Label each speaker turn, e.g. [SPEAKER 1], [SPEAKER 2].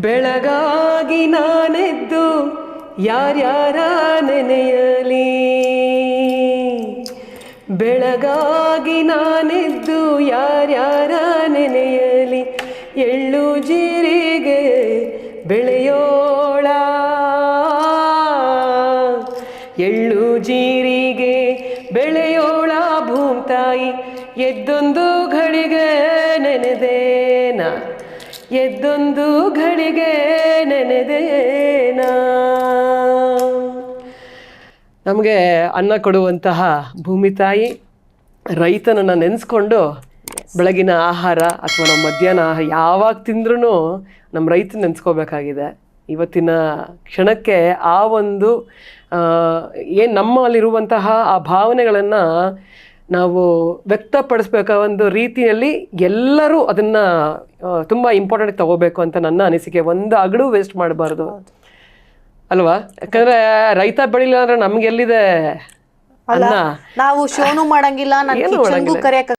[SPEAKER 1] ಬೆಳಗಾಗಿ ನಾನೆದ್ದು ಯಾರ್ಯಾರ ನೆನೆಯಲಿ, ಬೆಳಗಾಗಿ ನಾನೆದ್ದು ಯಾರ್ಯಾರ ನೆನೆಯಲಿ, ಎಳ್ಳು ಜೀರಿಗೆ ಬೆಳೆಯೋಳ, ಎಳ್ಳು ಜೀರಿಗೆ ಬೆಳೆಯೋಳ ಭೂಮ್ತಾಯಿ, ಎದ್ದೊಂದು ಘಳಿಗೆ ನೆನೆದೇನ, ಎದ್ದೊಂದು ಘಳಿಗೆ ನೆನೆದೇನ. ನಮಗೆ ಅನ್ನ ಕೊಡುವಂತಹ ಭೂಮಿ ತಾಯಿ ರೈತನನ್ನು ನೆನೆಸ್ಕೊಂಡು ಬೆಳಗಿನ ಆಹಾರ ಅಥವಾ ನಮ್ಮ ಮಧ್ಯಾಹ್ನ ಆಹಾರ ಯಾವಾಗ ತಿಂದ್ರೂ ನಮ್ಮ ರೈತನ ನೆನೆಸ್ಕೋಬೇಕಾಗಿದೆ. ಇವತ್ತಿನ ಕ್ಷಣಕ್ಕೆ ಆ ಒಂದು ಏನು ನಮ್ಮಲ್ಲಿರುವಂತಹ ಆ ಭಾವನೆಗಳನ್ನು ನಾವು ವ್ಯಕ್ತಪಡಿಸ್ಬೇಕಾದ ಒಂದು ರೀತಿಯಲ್ಲಿ ಎಲ್ಲರೂ ಅದನ್ನು ತುಂಬ ಇಂಪಾರ್ಟೆಂಟ್ ತಗೋಬೇಕು ಅಂತ ನನ್ನ ಅನಿಸಿಕೆ. ಒಂದು ಅಗಡು ವೇಸ್ಟ್ ಮಾಡಬಾರ್ದು ಅಲ್ವಾ? ಯಾಕಂದ್ರೆ ರೈತ ಬೆಳಿಲ್ಲ ಅಂದ್ರೆ ನಮ್ಗೆ ಎಲ್ಲಿದೆ ಅನ್ನ?
[SPEAKER 2] ನಾವು ಶೋನು ಮಾಡಂಗಿಲ್ಲ, ನಾನು ಕರೆಯಕ್ಕೆ